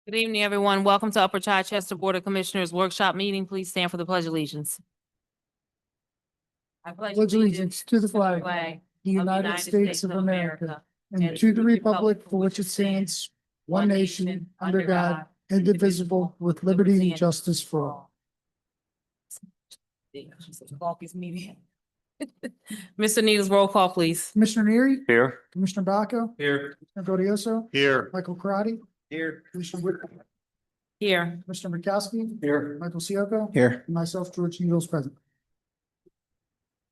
Good evening, everyone. Welcome to Upper Chichester Board of Commissioners Workshop Meeting. Please stand for the Pledge of Allegiance. I Pledge allegiance to the flag of the United States of America and to the republic for which it stands, one nation, under God, indivisible, with liberty and justice for all. Mr. Needles, roll call, please. Commissioner Neary, Here. Commissioner Baco, Here. Commissioner Godioso, Here. Michael Karati, Here. Commissioner Whitcomb, Here. Commissioner McCaskey, Here. Michael Sioko, Here. and myself, George Needles, present.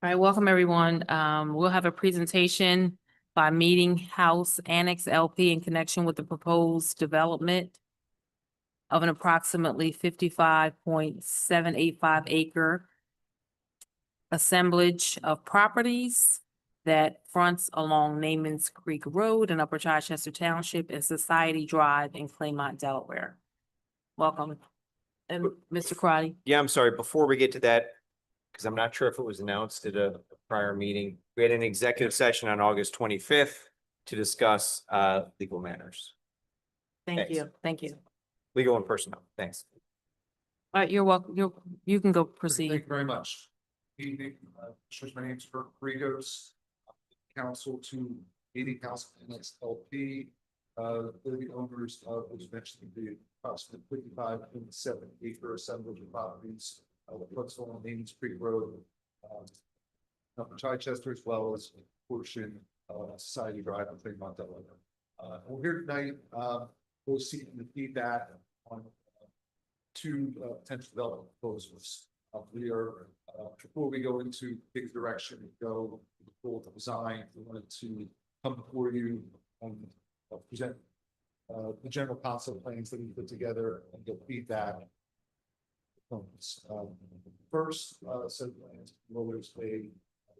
All right, welcome, everyone. We'll have a presentation by Meeting House Annex LP in connection with the proposed development of an approximately 55.785 acre assemblage of properties that fronts along Namens Creek Road in Upper Chichester Township and Society Drive in Claymont, Delaware. Welcome. And Mr. Crotty. Yeah, I'm sorry, before we get to that, because I'm not sure if it was announced at a prior meeting, we had an executive session on August 25th to discuss legal matters, Thank you. Thank you. legal and personnel. Thanks. All right, you're welcome. You can go proceed. Thank you very much. Evening, my name is Bert Rigos, counsel to Meeting House Annex LP. They're the owners of, as mentioned, the approximately 55.7 acre assemblage of properties, that puts on Namens Creek Road, up in Chichester, as well as a portion of Society Drive in Claymont, Delaware. We're here tonight, we're seeking the feedback on two potential development proposals. We are, before we go into big direction, go to the full design, we wanted to come before you and present the general concept plans that we put together and get feedback. First set of plans, well, there's a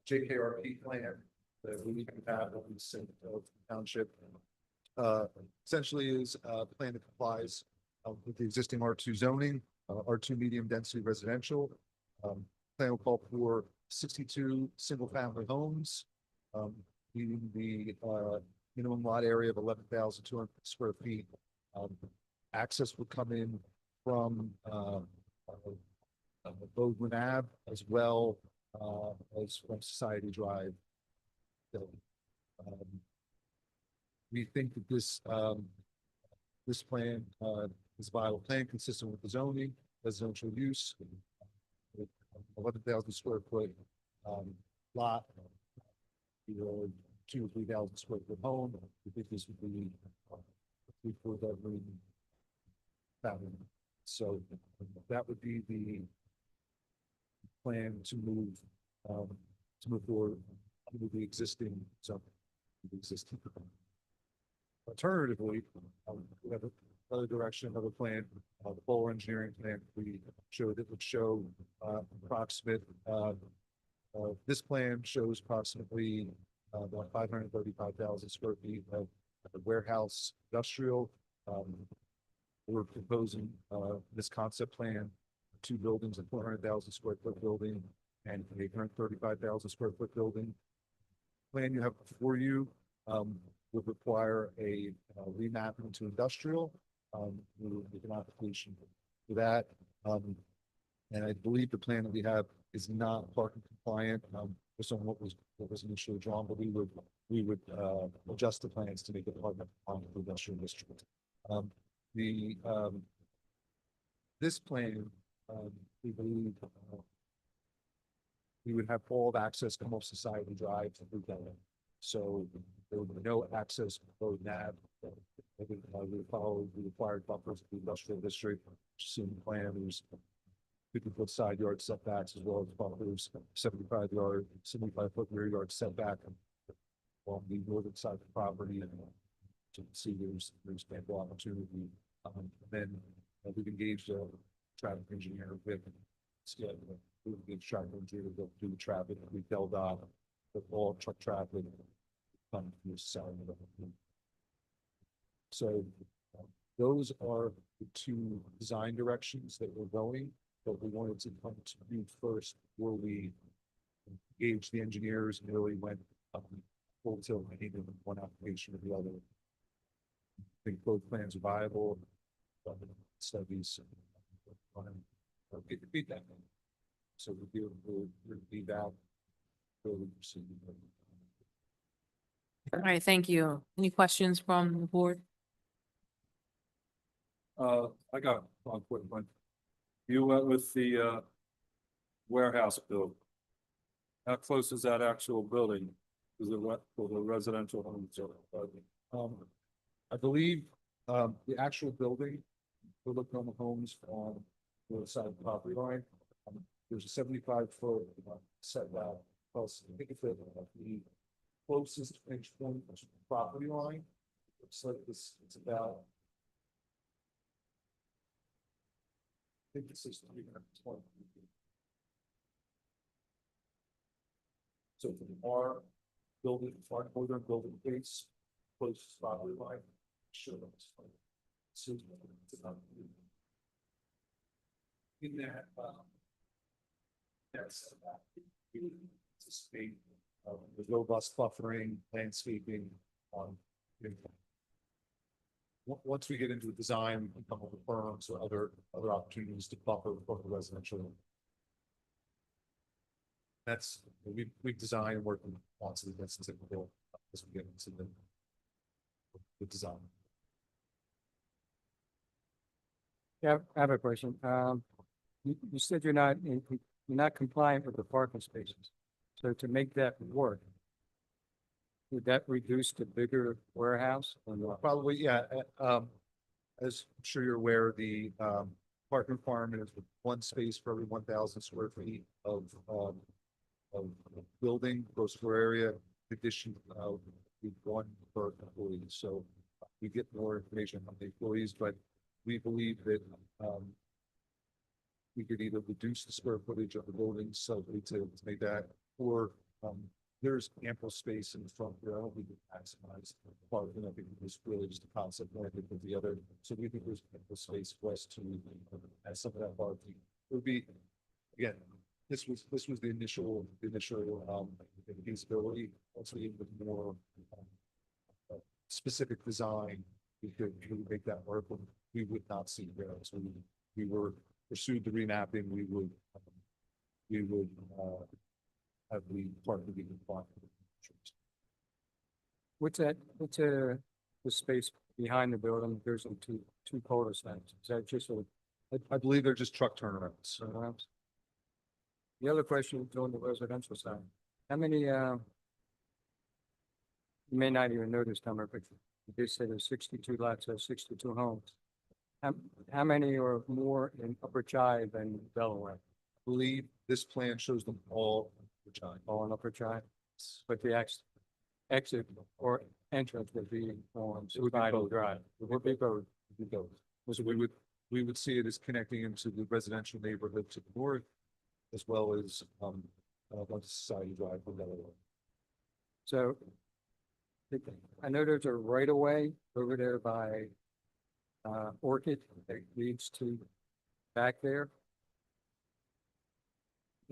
JKRP plan that we have that we sent to the township. Essentially is a plan that complies with the existing R2 zoning, R2 medium density residential. Plan will call for 62 single family homes, meeting the minimum lot area of 11,200 square feet. Access would come in from Bowman Ave as well as from Society Drive. We think that this plan is a viable plan consistent with the zoning, residential use, 11,000 square foot lot, either 2,000 or 3,000 square foot home. We think this would be 3-4 bedroom family. So that would be the plan to move forward with the existing zone. Alternatively, we have another direction, another plan, the full engineering plan we showed that would show approximate. This plan shows approximately about 535,000 square feet of warehouse industrial. We're proposing this concept plan, 2 buildings, a 400,000 square foot building and 835,000 square foot building. Plan you have before you would require a remapping to industrial. With an application for that. And I believe the plan that we have is not parking compliant, based on what was initially drawn, but we would adjust the plans to make it parking compliant with the industrial district. This plan, we believe we would have all access come off Society Drive to Blue Delaware. So there would be no access to road nav. We would follow the required buffers of the industrial district, seen the plan. There's 50-foot side yard setbacks as well as buffers, 75-foot rear yard setback along the northern side of the property. And so you can see there's ample opportunity. Then we've engaged a traffic engineer with we've engaged traffic engineer to do the traffic. We build out the all truck traffic. So those are the two design directions that we're going, but we wanted to come to you first before we engage the engineers and really went full tilt in one application or the other. I think both plans are viable. studies. Get the feedback. So we'll be back. All right, thank you. Any questions from the board? I got one quick one. You went with the warehouse build. How close is that actual building? Is it what for the residential homes? I believe, the actual building, we're looking on the homes on the side of the property line. There's a 75-foot setback, plus I think it's the closest pinch point to the property line. So it's about. I think this is 320. So from our building, our northern building base, closest property line, sure. So it's about in that, that's it's a state with robust buffering, landscaping, you know, once we get into the design, we come up with firms or other opportunities to buffer the residential. That's, we've designed and worked with lots of that's typical as we get into the design. Yeah, I have a question. You said you're not compliant with the parking spaces. So to make that work, would that reduce the bigger warehouse or not? Probably, yeah. As I'm sure you're aware, the parking requirement is one space for every 1,000 square feet of building, gross floor area. In addition, one per employee. So we get more information on the employees, but we believe that we could either reduce the square footage of the building slightly to make that, or there's ample space in the front here. I don't think we maximize parking. I think it's really just a concept more than the other. So we think there's ample space for us to add some of that parking. It would be, again, this was the initial feasibility. Once we get with more specific design, we could really make that work. We would not see there. So we were pursued the remapping. We would have the part of the compliant. What's the space behind the building? There's two cul-de-sacs. Is that just I believe they're just truck turnarounds. the other question is on the residential side? How many, you may not even know this number, but they said there's 62 lots, there's 62 homes. How many are more in Upper Chive than Delaware? I believe this plan shows them all. All in Upper Chive? But the exit or entrance would be on Spidey Drive. It would be both. So we would see it as connecting into the residential neighborhood to the north, as well as on Society Drive for Delaware. So I know there's a right of way over there by Orchid that leads to back there.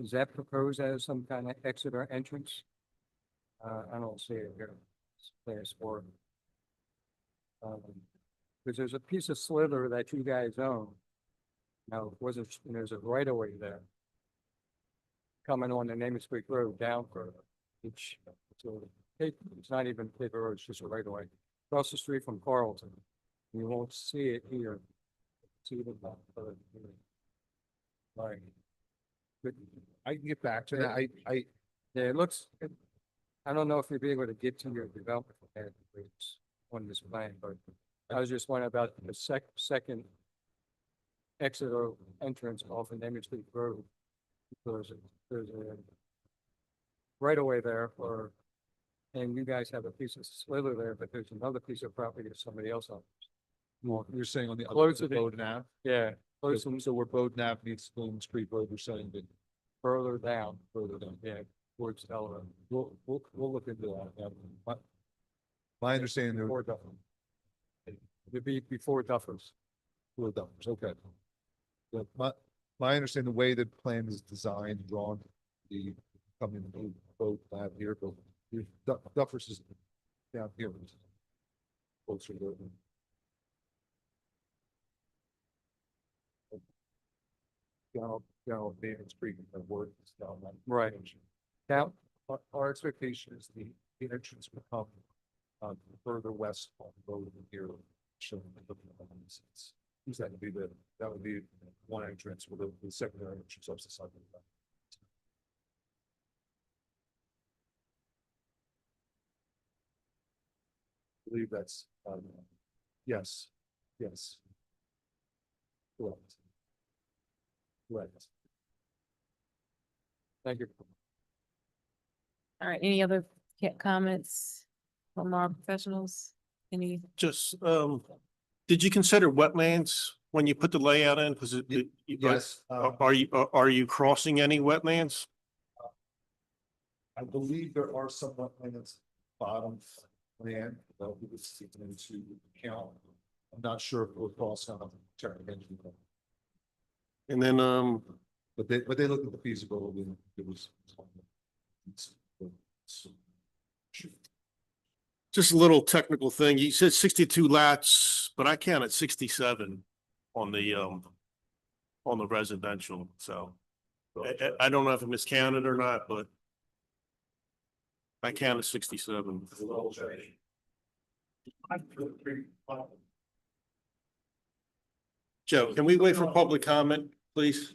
Is that proposed as some kind of exit or entrance? I don't see it here. It's class 4. Because there's a piece of slither that you guys own. Now, there's a right of way there. Coming on the Namath Creek Road down for each, so it's not even paper road, it's just a right of way. Across the street from Carlton. You won't see it here. See it right. But I can get back to that. yeah, it looks, I don't know if you'll be able to get to your development plan on this plan, but I was just wondering about the second exit or entrance off of Namath Creek Road. There's a right away there for, and you guys have a piece of slither there, but there's another piece of property that somebody else owns. Well, you're saying on the other Closer side of to- Bowden Ave? Yeah, close So where Bowden Ave meets Bloom Street Road, you're saying that further down, further down. yeah, towards Delaware. We'll look into that. My understanding there Before Duffers. It'd be before Duffers. were Duffers, okay. Yeah, my understanding, the way the plan is designed, drawn, the coming to both Ave here, but Duffers is down here. Closer to down Damon's Creek and work is down that. Right. Now, Our expectation is the entrance will come further west on the road here. Showing the seats. That would be one entrance with the secondary entrance off the side of the back. I believe that's, yes, yes. Correct. Correct. thank you. All right, any other comments from our professionals? Any? Just, did you consider wetlands when you put the layout in? Because Yes. are you crossing any wetlands? I believe there are some wetlands bottom land that we would take into account. I'm not sure if we're crossing on the engineering. And then, But they looked at the feasibility. And it was. just a little technical thing. You said 62 lots, but I counted 67 on the residential. So I don't know if I miscounted or not, but I counted 67. Joe, can we wait for public comment, please?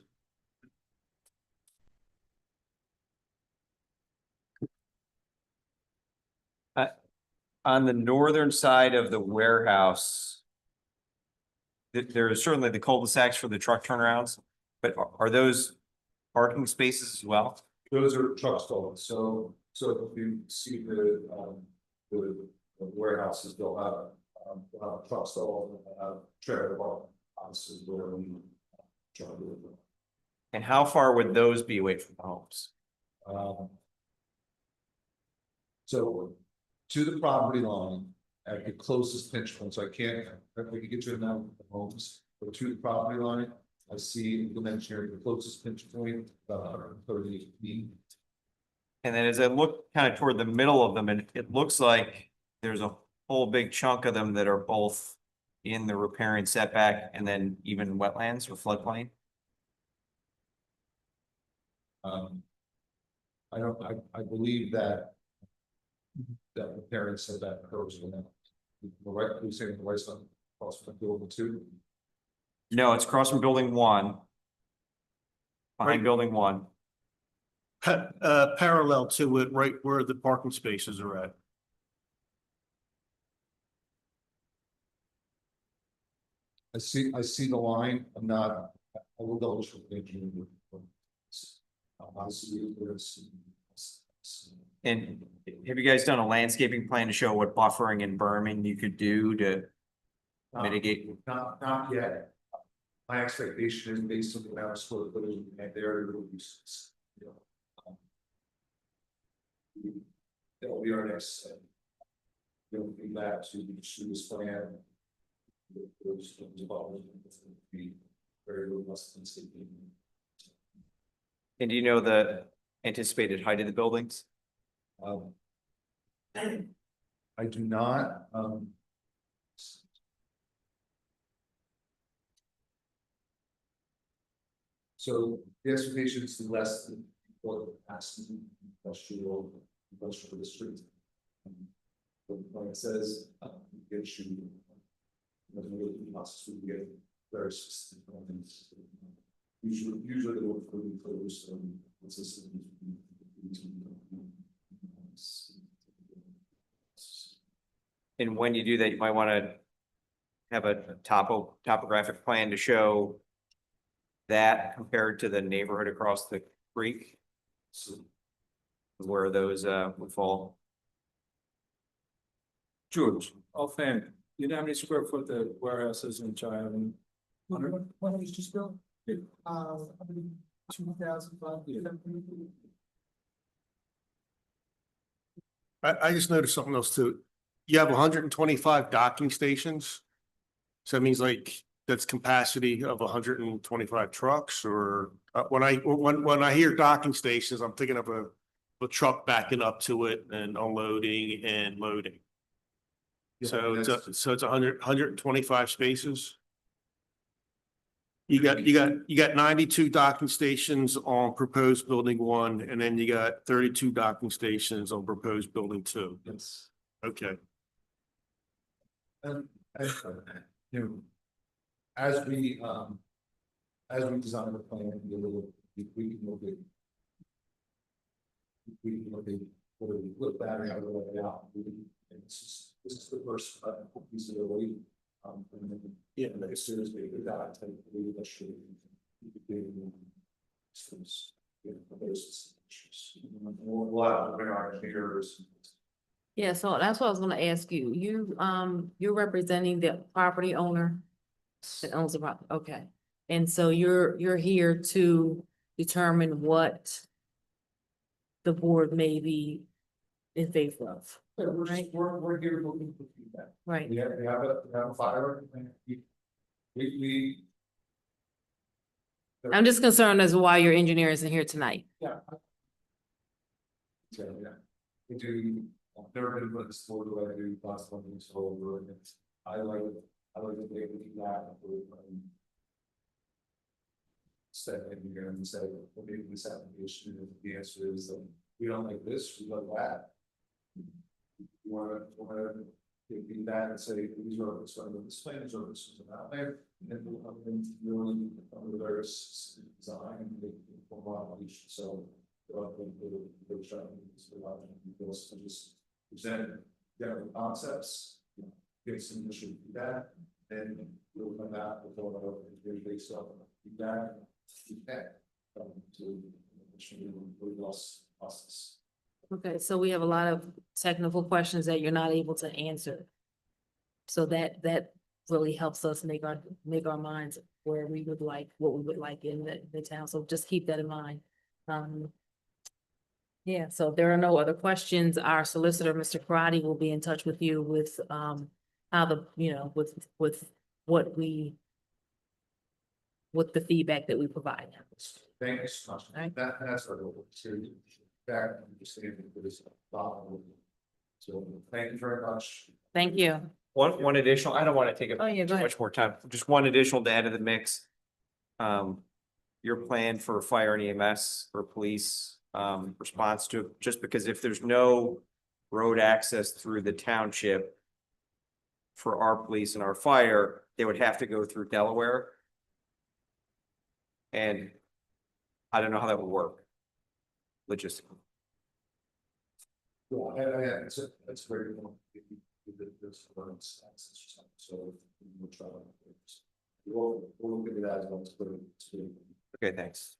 On the northern side of the warehouse, there is certainly the cul-de-sacs for the truck turnarounds, but are those parking spaces as well? Those are truck stalls, so if you see the warehouse is built out, truck stall, trailer park, obviously where we. Try to do it. And how far would those be away from the homes? So to the property line at the closest pinch point, so I can't, if we can get you now the homes, but to the property line, I see the engineering, the closest pinch point, about 130 feet. And then as I look kind of toward the middle of them, it looks like there's a whole big chunk of them that are both in the riparian setback and then even wetlands or floodplain. I believe that the parents said that occurs when the right, we're saying the right side across from building 2. No, it's across from building 1. Behind building 1. Parallel to it, right where the parking spaces are at. I see the line. I'm not, I will double check the engineering. I see there's. And have you guys done a landscaping plan to show what buffering and berming you could do to mitigate? Not yet. My expectation is based on the amount of square footage we have there, it will be. That will be our next step. We'll be back to this plan. Those be very robust and sleeping. And do you know the anticipated height of the buildings? I do not, so the expectation is less than what has industrial district. But like it says, get you. Get very specific ones. Usually they work pretty close, consistent. And when you do that, you might want to have a topographic plan to show that compared to the neighborhood across the creek. Where those would fall. George, offhand, you know how many square foot the warehouse is in China? When it was just built, 2005. I just noticed something else too. You have 125 docking stations. So that means like that's capacity of 125 trucks, or when I hear docking stations, I'm thinking of a truck backing up to it and unloading and loading. Yeah, So it's 125 spaces. You got 92 docking stations on proposed building 1, and then you got 32 docking stations on proposed building 2. Yes. Okay. And, you know, as we design the plan, we can look at. We can look at what we look back and how we lay it out. And this is the first piece of the way. And then, yeah, like as soon as we get that, I think we should. We'll have to bring our engineers. Yeah, so that's what I was gonna ask you. You're representing the property owner that owns the property, okay. And so you're here to determine what the board may be in favor of, right? We're here looking for feedback. Right. We have a fire. And we. I'm just concerned as to why your engineer isn't here tonight. Yeah. So, yeah, we do, never been put this forward, what I do, last one, this whole ordinance. I like to be able to do that. Step in here and say, well, maybe this application, if the answer is that we don't like this, we like that. You wanna give that and say, these are the sort of the plans or this is out there, and then we'll come in really under various design and the formulation, so. Just present general concepts, get some initial feedback, and we'll come back with all the based on feedback. To process. Okay, so we have a lot of technical questions that you're not able to answer. So that really helps us make our minds where we would like, what we would like in the town, so just keep that in mind. Yeah, so if there are no other questions, our solicitor, Mr. Karati, will be in touch with you with, how the, with the feedback that we provide. Thank you so much. Right. That's our goal. So back understanding for this. So thank you very much. Thank you. One additional, I don't want to take Oh, yeah, up go too ahead. much more time, just one additional to add to the mix. Your plan for fire and EMS or police response to, just because if there's no road access through the township for our police and our fire, they would have to go through Delaware. And I don't know how that would work logistically. Yeah, it's very. So we'll try. We'll look at that as well. Okay, thanks.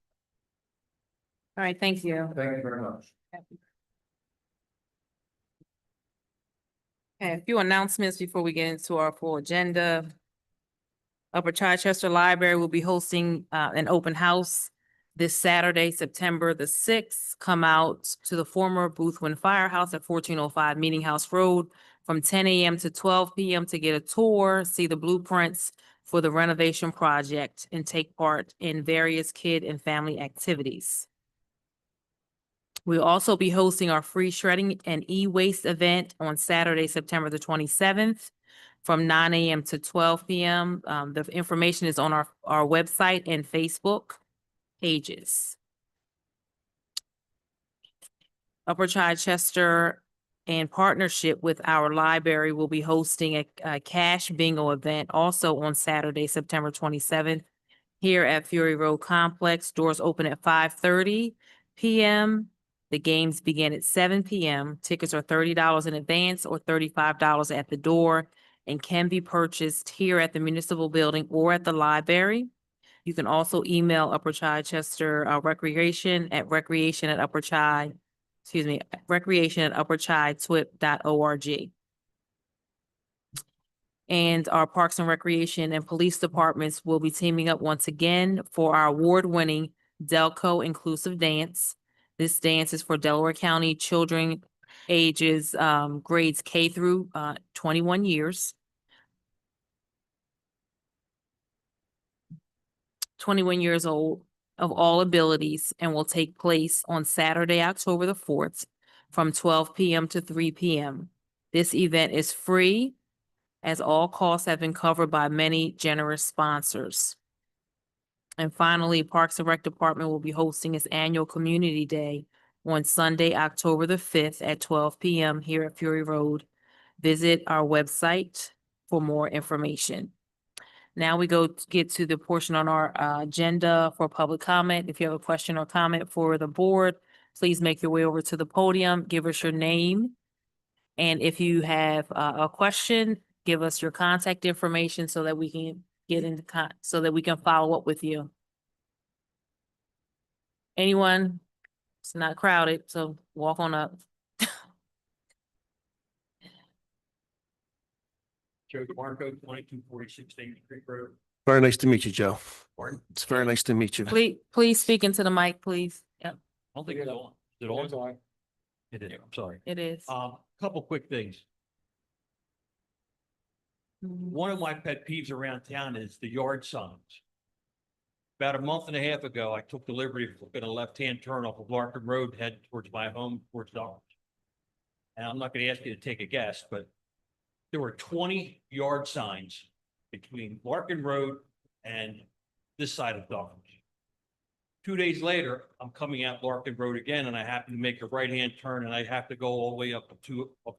All right, thank you. Thank you very much. Okay, a few announcements before we get into our full agenda. Upper Chichester Library will be hosting an open house this Saturday, September the 6th. Come out to the former Boothwyn Firehouse at 1405 Meeting House Road from 10 a.m. to 12 p.m. to get a tour, see the blueprints for the renovation project, and take part in various kid and family activities. We'll also be hosting our free shredding and e-waste event on Saturday, September the 27th from 9 a.m. to 12 p.m. The information is on our website and Facebook pages. Upper Chichester, in partnership with our library, will be hosting a cash bingo event also on Saturday, September 27th here at Fury Road Complex. Doors open at 5:30 p.m. The games begin at 7 p.m. Tickets are $30 in advance or $35 at the door and can be purchased here at the municipal building or at the library. You can also email Upper Chichester Recreation at recreation@upperchitwip.org. And our Parks and Recreation and Police Departments will be teaming up once again for our award-winning Delco Inclusive Dance. This dance is for Delaware County children ages grades K through 21 years. 21 years old of all abilities, and will take place on Saturday, October the 4th from 12 p.m. to 3 p.m. This event is free, as all costs have been covered by many generous sponsors. And finally, Parks and Rec Department will be hosting its annual Community Day on Sunday, October the 5th at 12 p.m. here at Fury Road. Visit our website for more information. Now we get to the portion on our agenda for public comment. If you have a question or comment for the board, please make your way over to the podium, give us your name. And if you have a question, give us your contact information so that we can so that we can follow up with you. Anyone? It's not crowded, so walk on up. Joe DeMarco, 2246 State Creek Road. Very nice to meet you, Joe. Pardon? It's very nice to meet you. Please speak into the mic, please. Yep, I don't think it's on. Is it on? It is, I'm sorry. it is. Couple quick things. One of my pet peeves around town is the yard signs. About a month and a half ago, I took the liberty of flipping a left-hand turn off of Larkin Road, heading towards my home, towards Dollars. And I'm not gonna ask you to take a guess, but there were 20 yard signs between Larkin Road and this side of Dollars. 2 days later, I'm coming out Larkin Road again, and I happen to make a right-hand turn, and I have to go all the way up to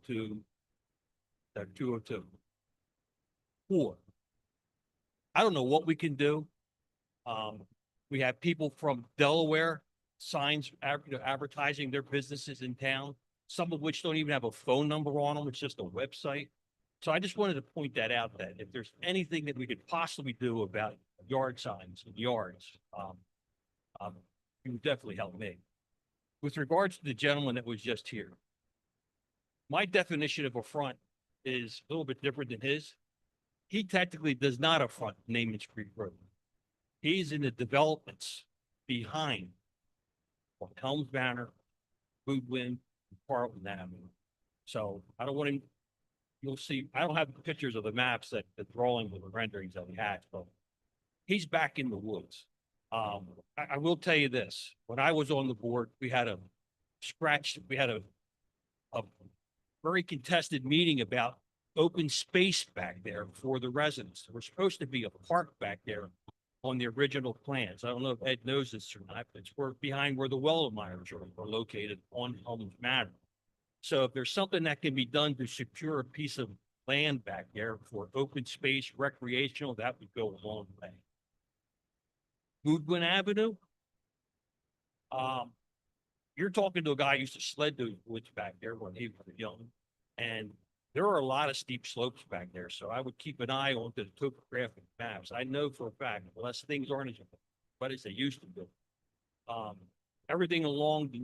202. 4. I don't know what we can do. We have people from Delaware, signs, advertising their businesses in town, some of which don't even have a phone number on them. It's just a website. So I just wanted to point that out, that if there's anything that we could possibly do about yard signs and yards, it would definitely help me. With regards to the gentleman that was just here, my definition of a front is a little bit different than his. He technically does not affront Namens Creek Road. He's in the developments behind on Helms Manor, Goodwin, and Carlton Avenue. So I don't want to, you'll see, I don't have pictures of the maps that the drawings of the renderings that we had, but he's back in the woods. I will tell you this, when I was on the board, we had a very contested meeting about open space back there for the residents. There was supposed to be a park back there on the original plans. I don't know if Ed knows this or not, but it's behind where the Wellermeyers are located on Helms Manor. So if there's something that can be done to secure a piece of land back there for open space, recreational, that would go a long way. Goodwin Avenue. You're talking to a guy who used to sled those woods back there when he was young, and there are a lot of steep slopes back there, so I would keep an eye on the topographic maps. I know for a fact, unless things aren't as they used to be. Everything along the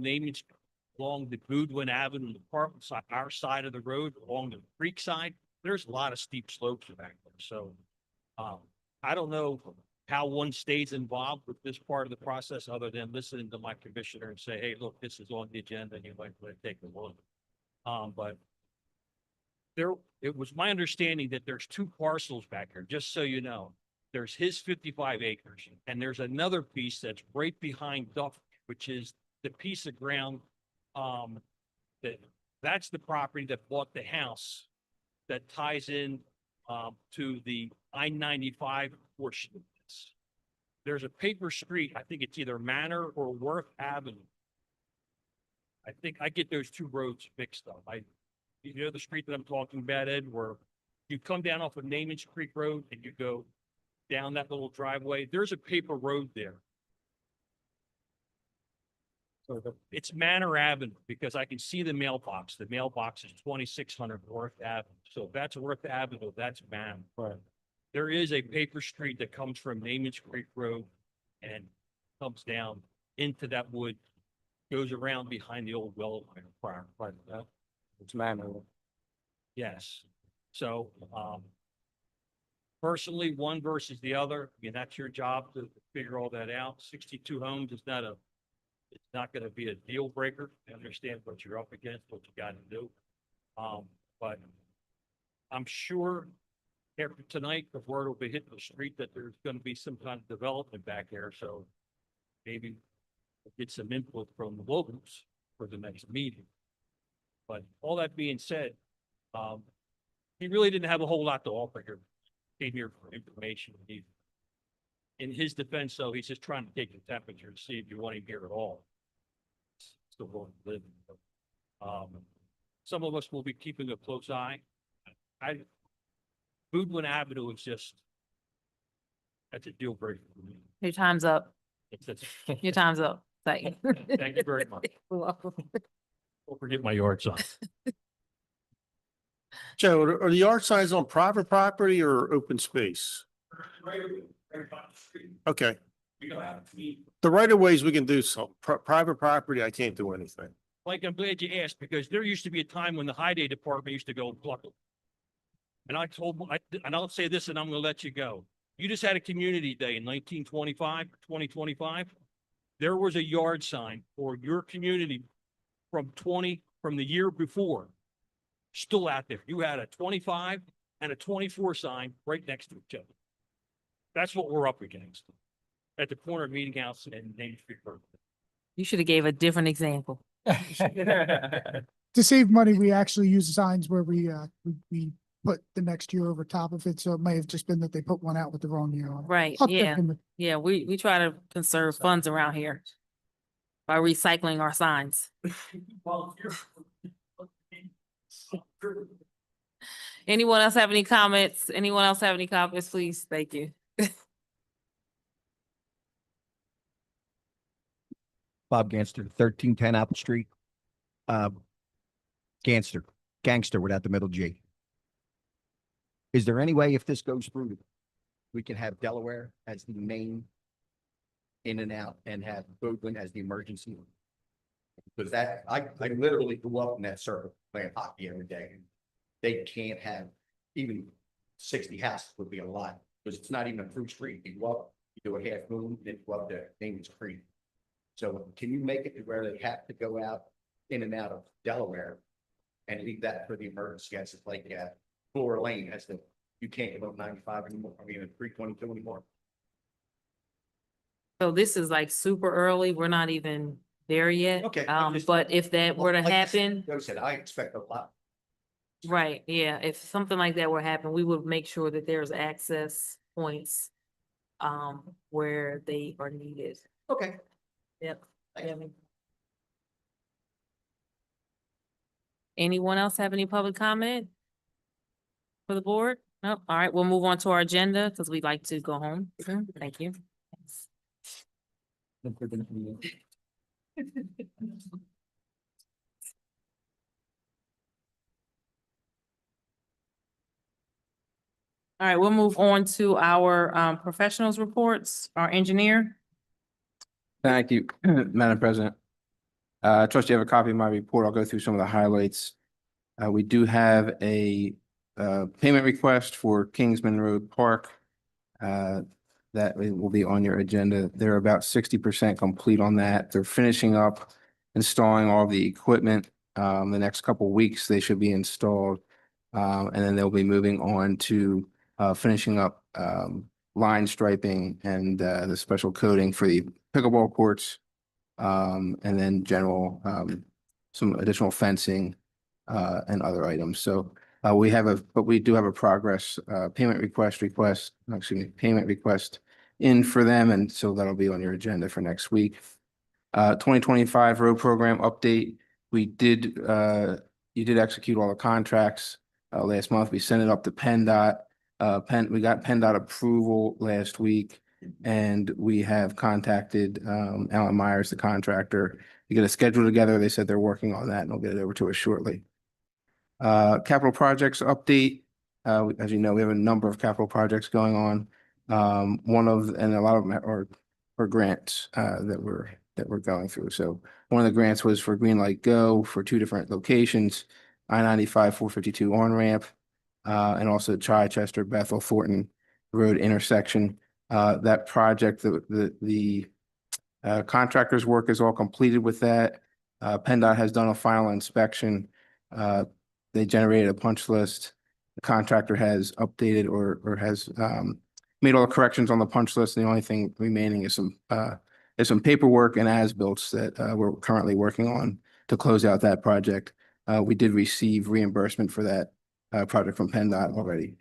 Goodwin Avenue, the apartment side, our side of the road, along the creek side, there's a lot of steep slopes back there. So, I don't know how one stays involved with this part of the process, other than listening to my commissioner and say, hey, look, this is on the agenda, and you might want to take a look. But it was my understanding that there's 2 parcels back here, just so you know. There's his 55 acres, and there's another piece that's right behind Duff, which is the piece of ground, that's the property that bought the house that ties in, to the I-95 portion of this. There's a paper street, I think it's either Manor or Worth Avenue. I think I get those 2 roads mixed up. You know the street that I'm talking about, Ed, where you come down off of Namens Creek Road and you go down that little driveway, there's a paper road there. So it's Manor Avenue, because I can see the mailbox. The mailbox is 2600 Worth Avenue. So if that's Worth Avenue, that's Manor. Right. There is a paper street that comes from Namens Creek Road and comes down into that wood, goes around behind the old Wellermeyer farm. Right. It's Manor. Yes. So, personally, one versus the other, I mean, that's your job to figure all that out. 62 homes is it's not going to be a deal breaker. I understand what you're up against, what you got to do. But I'm sure after tonight, the word will be hitting the street that there's going to be some kind of development back there. So maybe we'll get some input from the locals for the next meeting. But all that being said, he really didn't have a whole lot to offer here. Came here for information. In his defense, though, he's just trying to take the temperature to see if you want him here at all. Still going to live. Some of us will be keeping a close eye. Goodwin Avenue is just, that's a deal breaker for me. Your time's up. That's- Your time's up. Thank you. Thank you very much. You're welcome. Don't forget my yard sign. Joe, are the yard signs on private property or open space? Okay, the right of ways, we can do some. Private property, I can't do anything. Like, I'm glad you asked, because there used to be a time when the high day department used to go and pluck them. And I told, and I'll say this and I'm gonna let you go. You just had a community day in 2025. There was a yard sign for your community from the year before. Still out there. You had a 25 and a 24 sign right next to each other. That's what we're up against. At the corner of Meeting House and Main Street. You should have gave a different example. To save money, we actually use signs where we put the next year over top of it, so it may have just been that they put one out with the wrong year on it. Right, I'll check yeah. in with- Yeah, we try to conserve funds around here by recycling our signs. Anyone else have any comments? Anyone else have any comments, please? Thank you. Bob Ganster, 1310 Apple Street. Gangster without the middle G. Is there any way, if this goes through, we can have Delaware as the main in and out and have Boudin as the emergency? Because that, I literally grew up in that circle playing hockey every day. They can't have even 60 houses would be a lot, because it's not even a through street. You go up, you do a half moon, then you go up to Damon's Creek. So can you make it to where they have to go out in and out of Delaware and leave that for the emergency? As it's like Flora Lane has the, you can't go up 95 anymore. I mean, 322 anymore. So this is like super early. We're not even there yet. Okay, I'm just- But if that were to Like happen, Joe said, I expect a lot. right, yeah, if something like that were to happen, we would make sure that there's access points where they are needed. Okay. Yep. Anyone else have any public comment for the board? No, all right, we'll move on to our agenda because we'd like to go home. Thank you. All right, we'll move on to our professionals reports, our engineer. Thank you, Madam President. I trust you have a copy of my report. I'll go through some of the highlights. We do have a payment request for Kingsman Road Park. That will be on your agenda. They're about 60% complete on that. They're finishing up installing all the equipment. The next couple of weeks, they should be installed. And then they'll be moving on to finishing up line striping and the special coating for the pickleball courts. And then general, some additional fencing and other items. So we do have a progress payment request in for them. And so that'll be on your agenda for next week. 2025 road program update. We did, you did execute all the contracts last month. We sent it up to PennDOT. We got PennDOT approval last week, and we have contacted Alan Myers, the contractor, to get a schedule together. They said they're working on that, and they'll get it over to us shortly. Capital projects update. As you know, we have a number of capital projects going on. And a lot of them are grants that we're going through. So one of the grants was for Green Light Go for 2 different locations, I-95 452 on ramp, and also Chichester Bethel Thornton Road intersection. That project, the contractor's work is all completed with that. PennDOT has done a final inspection. They generated a punch list. The contractor has updated or has made all the corrections on the punch list. And the only thing remaining is some paperwork and as-built that we're currently working on to close out that project. We did receive reimbursement for that project from PennDOT already.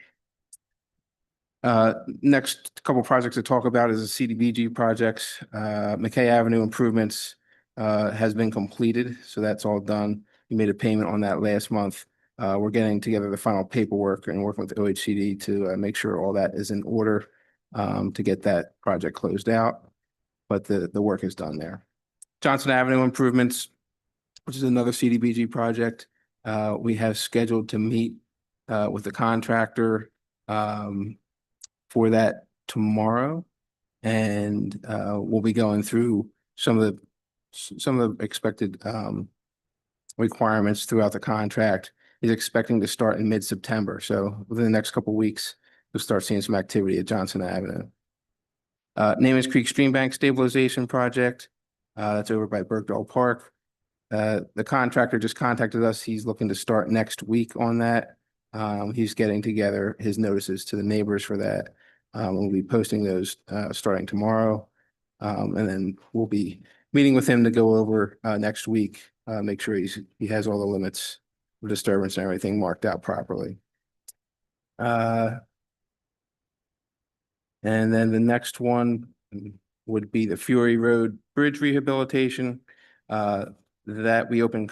Next couple projects to talk about is the CDBG projects. McKay Avenue improvements has been completed, so that's all done. We made a payment on that last month. We're getting together the final paperwork and working with OHCD to make sure all that is in order to get that project closed out. But the work is done there. Johnson Avenue improvements, which is another CDBG project. We have scheduled to meet with the contractor for that tomorrow. And we'll be going through some of the expected requirements throughout the contract. He's expecting to start in mid-September. So within the next couple of weeks, we'll start seeing some activity at Johnson Avenue. Namath Creek Stream Bank Stabilization Project. That's over by Birkdale Park. The contractor just contacted us. He's looking to start next week on that. He's getting together his notices to the neighbors for that. We'll be posting those starting tomorrow. And then we'll be meeting with him to go over next week, make sure he has all the limits of disturbance and everything marked out properly. And then the next one would be the Fury Road Bridge rehabilitation. That we opened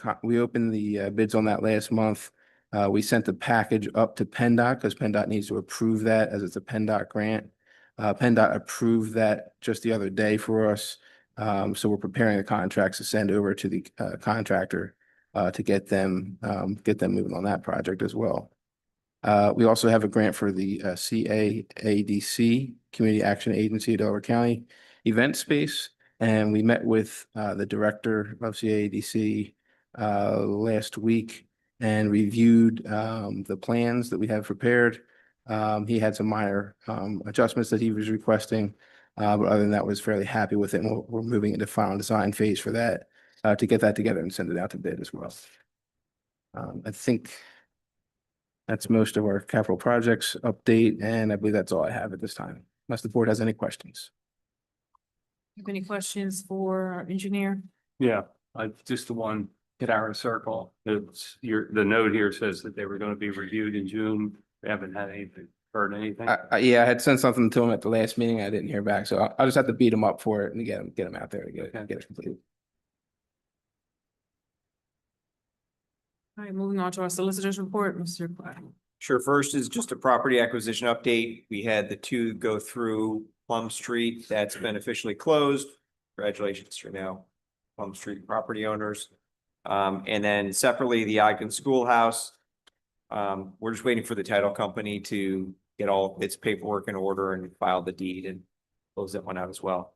the bids on that last month. We sent the package up to PennDOT because PennDOT needs to approve that as it's a PennDOT grant. PennDOT approved that just the other day for us. So we're preparing the contracts to send over to the contractor to get them moving on that project as well. We also have a grant for the CAADC, Community Action Agency of Delaware County event space. And we met with the director of CAADC last week and reviewed the plans that we have prepared. He had some minor adjustments that he was requesting, but other than that, was fairly happy with it. And we're moving into final design phase for that to get that together and send it out to bid as well. I think that's most of our capital projects update, and I believe that's all I have at this time, unless the board has any questions. Have any questions for our engineer? Yeah, I just the one at our circle. It's the note here says that they were going to be reviewed in June. We haven't had anything, heard anything. Yeah, I had sent something to him at the last meeting. I didn't hear back, so I'll just have to beat him up for it and get him out there to get it completed. All right, moving on to our solicitor's report, Mr. Clark. Sure. First is just a property acquisition update. We had the two go through Plum Street. That's been officially closed. Congratulations to now Plum Street property owners. And then separately, the Ogden Schoolhouse. We're just waiting for the title company to get all its paperwork in order and file the deed and close that one out as well.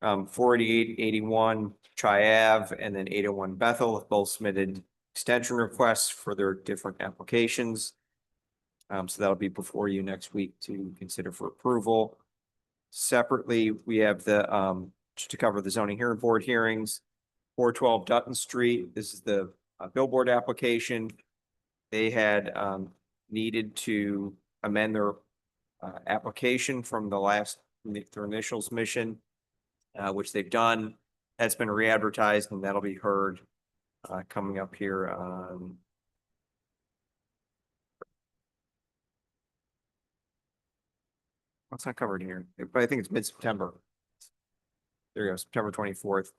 4881 Tri Ave and then 801 Bethel have both submitted extension requests for their different applications. So that'll be before you next week to consider for approval. Separately, we have the to cover the zoning hearing board hearings. 412 Dutton Street. This is the billboard application. They had needed to amend their application from their initial submission, which they've done. That's been re-advertised and that'll be heard coming up here on it's not covered here, but I think it's mid-September. There you go, September 24th.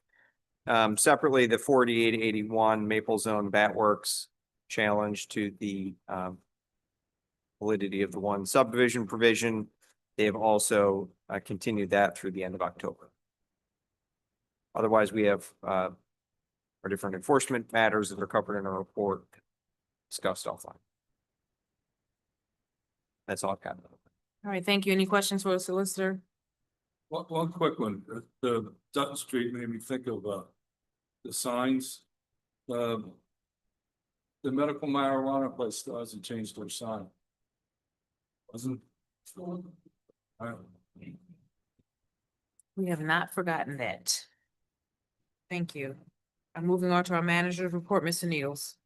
Separately, the 4881 Maple Zone Batworks challenge to the validity of the one subdivision provision. They have also continued that through the end of October. Otherwise, we have our different enforcement matters that are covered in our report discussed offline. That's all I've got. All right, thank you. Any questions for the solicitor? One quick one. The Dutton Street made me think of the signs. The medical marijuana place still hasn't changed their sign. We have not forgotten that. Thank you. I'm moving on to our manager's report, Mr. Needles.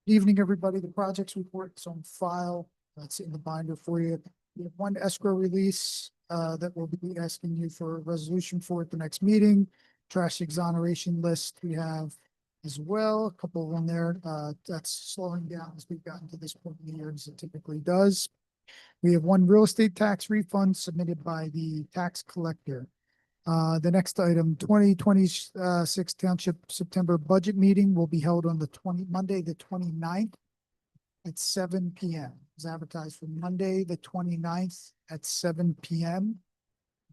Evening, everybody. The projects report is on file. That's in the binder for you. We have one escrow release that we'll be asking you for a resolution for at the next meeting. Trash exoneration list we have as well, a couple on there. That's slowing down as we've gotten to this point in the year as it typically does. We have one real estate tax refund submitted by the tax collector. The next item, 2026 Township September budget meeting will be held on Monday, the 29th at 7 PM. It's advertised for Monday, the 29th at 7 PM.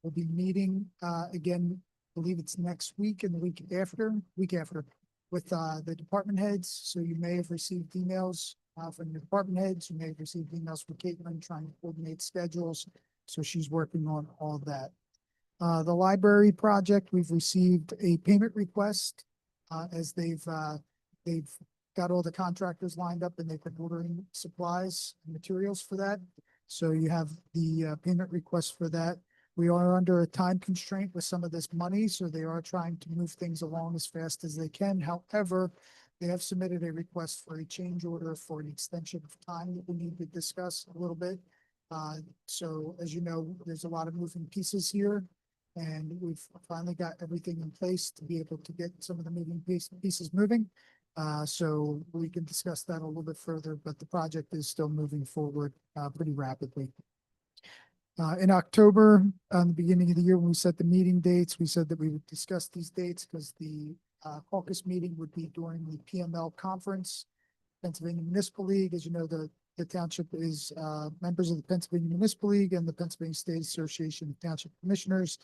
We'll be meeting, again, I believe it's next week and the week after, with, the department heads. So you may have received emails, from your department heads. You may have received emails from Caitlin trying to coordinate schedules. So she's working on all that. The library project, we've received a payment request, as they've got all the contractors lined up and they've been ordering supplies and materials for that. So you have the, payment request for that. We are under a time constraint with some of this money, so they are trying to move things along as fast as they can. However, they have submitted a request for a change order for an extension of time that we need to discuss a little bit. So as you know, there's a lot of moving pieces here. And we've finally got everything in place to be able to get some of the moving pieces moving. So we can discuss that a little bit further, but the project is still moving forward, pretty rapidly. In October, the beginning of the year, when we set the meeting dates, we said that we would discuss these dates because the caucus meeting would be during the PML conference. Pennsylvania Municipal League, as you know, the township is members of the Pennsylvania Municipal League and the Pennsylvania State Association of Township Commissioners.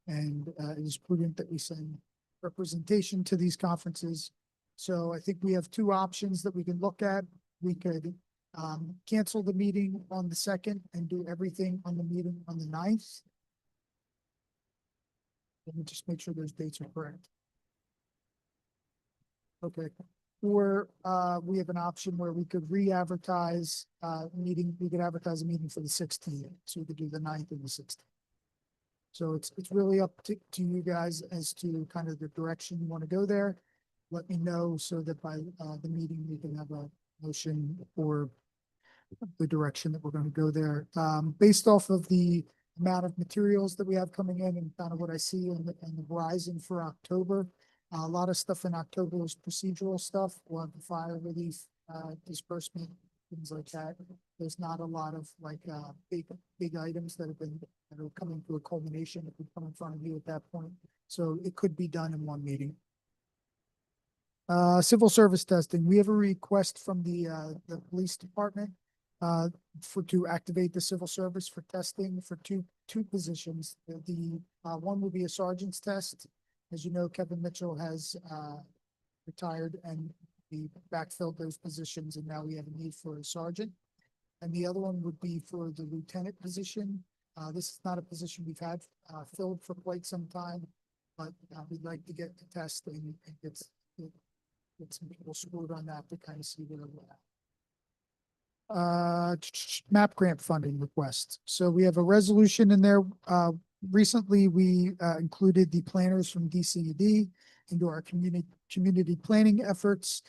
And it is prudent that we send representation to these conferences. So I think we have two options that we can look at. We could cancel the meeting on the 2nd and do everything on the meeting on the 9th. Let me just make sure those dates are correct. Okay. Or we have an option where we could re-advertise meeting, we could advertise a meeting for the 16th, so we could do the 9th and the 16th. So it's really up to you guys as to kind of the direction you want to go there. Let me know so that by the meeting, we can have a motion for the direction that we're going to go there. Based off of the amount of materials that we have coming in and kind of what I see in the horizon for October, a lot of stuff in October is procedural stuff. We'll have the fire relief, disbursement, things like that. There's not a lot of like, big items that are coming to a culmination that would come in front of you at that point. So it could be done in one meeting. Civil service testing. We have a request from the police department, to activate the civil service for testing for two positions. The one will be a sergeant's test. As you know, Kevin Mitchell has retired and we backfilled those positions and now we have a need for a sergeant. And the other one would be for the lieutenant position. This is not a position we've had filled for quite some time, but we'd like to get the test and get some people scored on that to kind of see where we're at. MAP grant funding request. So we have a resolution in there. Recently, we included the planners from DCED into our community planning efforts.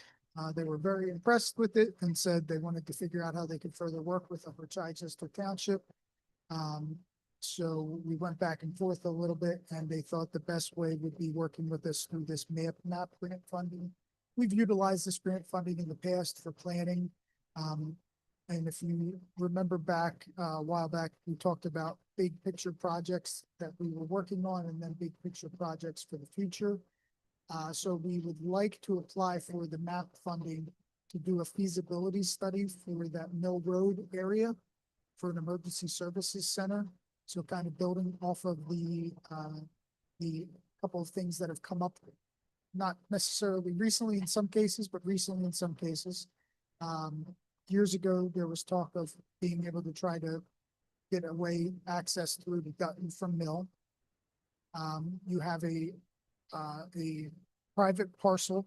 They were very impressed with it and said they wanted to figure out how they could further work with Upper Chichester Township. So we went back and forth a little bit and they thought the best way would be working with us through this MAP grant funding. We've utilized this grant funding in the past for planning. And if you remember back a while back, we talked about big picture projects that we were working on and then big picture projects for the future. So we would like to apply for the MAP funding to do a feasibility study for that Mill Road area for an emergency services center. So kind of building off of the couple of things that have come up, not necessarily recently in some cases, but recently in some cases. Years ago, there was talk of being able to try to get away access through the Dutton from Mill. You have a private parcel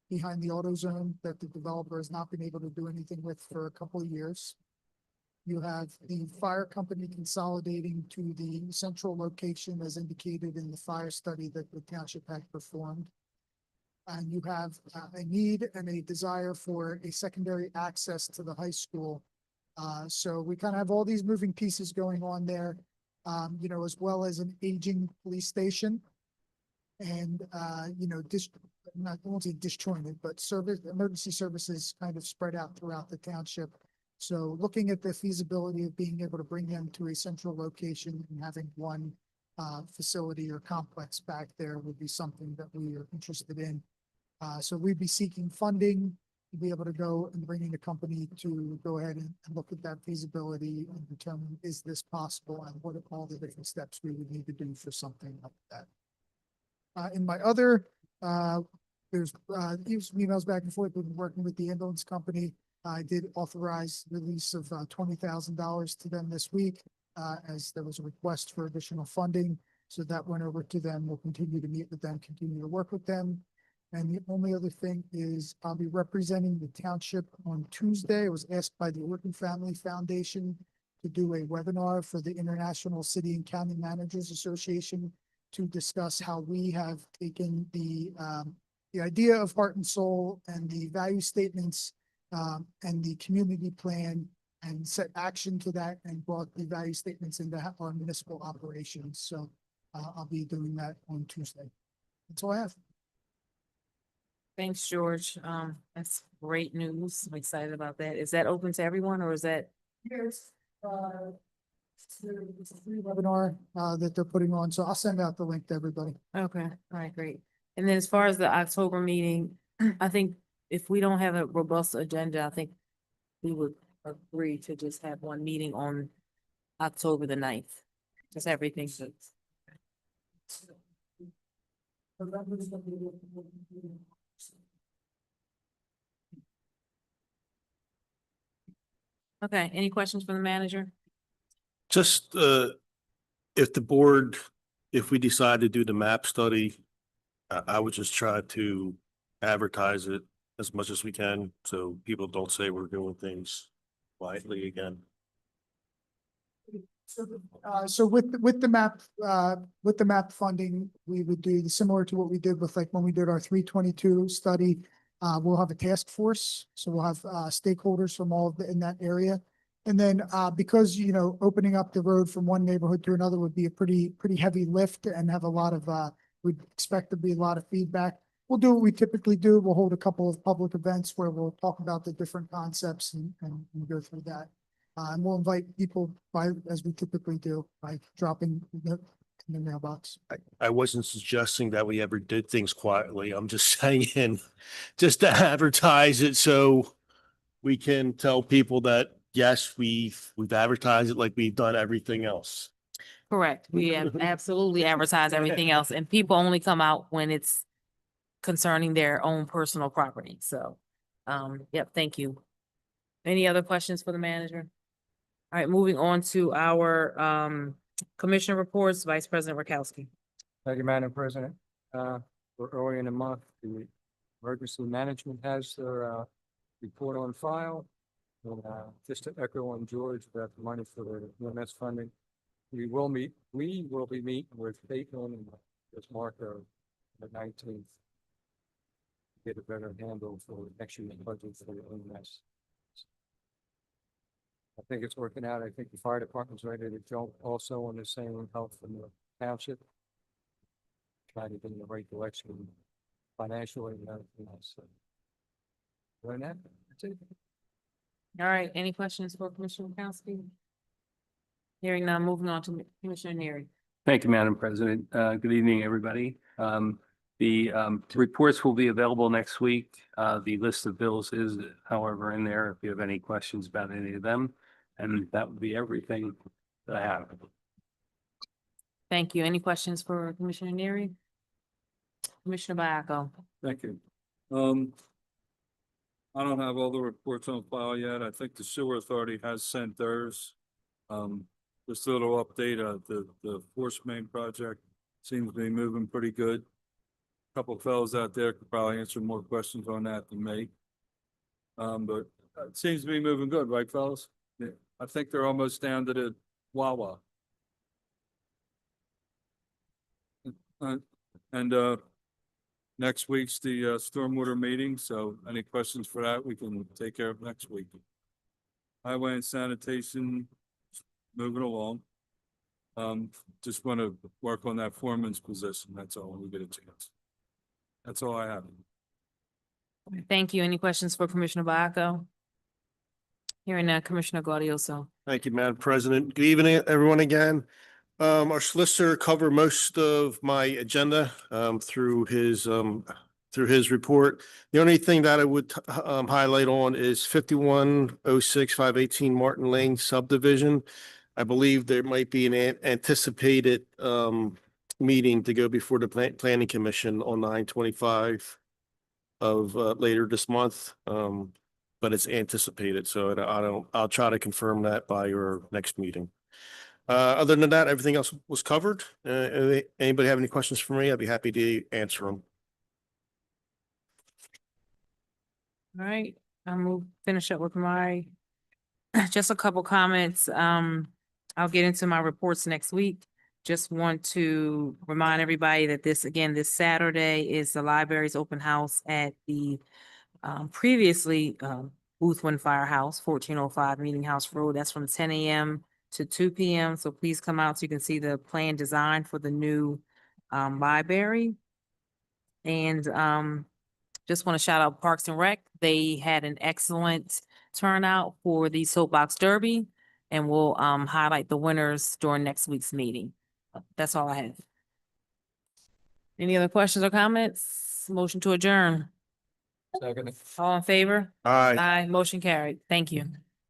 behind the AutoZone that the developer has not been able to do anything with for a couple of years. You have the fire company consolidating to the central location as indicated in the fire study that the township had performed. And you have a need and a desire for a secondary access to the high school. So we kind of have all these moving pieces going on there, you know, as well as an aging police station. And, you know, I won't say disjointed, but emergency services kind of spread out throughout the township. So looking at the feasibility of being able to bring them to a central location and having one facility or complex back there would be something that we are interested in. So we'd be seeking funding to be able to go and bringing the company to go ahead and look at that feasibility and determine, is this possible, and what are all the different steps we would need to do for something like that. In my other, there's some emails back and forth. We've been working with the ambulance company. I did authorize release of $20,000 to them this week, as there was a request for additional funding. So that went over to them. We'll continue to meet with them, continue to work with them. And the only other thing is I'll be representing the township on Tuesday. I was asked by the Orton Family Foundation to do a webinar for the International City and County Managers Association to discuss how we have taken the idea of heart and soul and the value statements and the community plan and set action to that and brought the value statements into our municipal operations. So I'll be doing that on Tuesday. That's all I have. Thanks, George. That's great news. I'm excited about that. Is that open to everyone or is that? Yes. It's a free webinar that they're putting on, so I'll send out the link to everybody. Okay, all right, great. And then as far as the October meeting, I think if we don't have a robust agenda, I think we would agree to just have one meeting on October the 9th. Just everything. Okay, any questions for the manager? Just, if the board, if we decide to do the map study, I would just try to advertise it as much as we can, so people don't say we're doing things quietly again. So with the map funding, we would do similar to what we did with like when we did our 322 study. We'll have a task force, so we'll have stakeholders from all of in that area. And then because, you know, opening up the road from one neighborhood to another would be a pretty heavy lift and have a lot of, we'd expect to be a lot of feedback. We'll do what we typically do. We'll hold a couple of public events where we'll talk about the different concepts and go through that. And we'll invite people as we typically do, by dropping in the mailbox. I wasn't suggesting that we ever did things quietly. I'm just saying, just to advertise it so we can tell people that, yes, we've advertised it like we've done everything else. Correct. We have absolutely advertise everything else and people only come out when it's concerning their own personal property. So, yep, thank you. Any other questions for the manager? All right, moving on to our commissioner reports, Vice President Rakowski. Thank you, Madam President. We're early in the month. The emergency management has their report on file. And just to echo on George about the money for the EMS funding, we will be meeting with Caitlin and this Marco the 19th. Get a better handle for next year's budget for the EMS. I think it's working out. I think the fire department's ready to jump also on the same help from the township. Trying to get in the right direction financially and everything else. So, other than that, that's it. All right, any questions for Commissioner Rakowski? Hearing none, moving on to Commissioner Neary. Thank you, Madam President. Good evening, everybody. The reports will be available next week. The list of bills is, however, in there if you have any questions about any of them. And that would be everything that I have. Thank you. Any questions for Commissioner Neary? Commissioner Biaco. Thank you. I don't have all the reports on file yet. I think the sewer authority has sent theirs. Just a little update, the force main project seems to be moving pretty good. Couple fellows out there could probably answer more questions on that than me. But it seems to be moving good, right, fellas? Yeah. I think they're almost down to the Wawa. And next week's the stormwater meeting, so any questions for that, we can take care of next week. Highway and sanitation, moving along. Just want to work on that foreman's position, that's all, when we get a chance. That's all I have. Thank you. Any questions for Commissioner Biaco? Hearing none, Commissioner Gaudioso. Thank you, Madam President. Good evening, everyone again. Our solicitor covered most of my agenda, through his report. The only thing that I would, highlight on is 5106-518 Martin Lane subdivision. I believe there might be an anticipated, meeting to go before the planning commission on 9/25 of, later this month. But it's anticipated, so I'll try to confirm that by your next meeting. Other than that, everything else was covered. Anybody have any questions for me? I'd be happy to answer them. All right, I'm finish up with my, just a couple comments. I'll get into my reports next week. Just want to remind everybody that this Saturday is the library's open house at the previously Boothwyn Firehouse, 1405 Meeting House Road. That's from 10 a.m. to 2 p.m. So please come out so you can see the plan design for the new library. And just want to shout out Parks and Rec. They had an excellent turnout for the Soapbox Derby, and we'll highlight the winners during next week's meeting. That's all I have. Any other questions or comments? Motion to adjourn. Second. All in favor? Aye. Aye, motion carried. Thank you.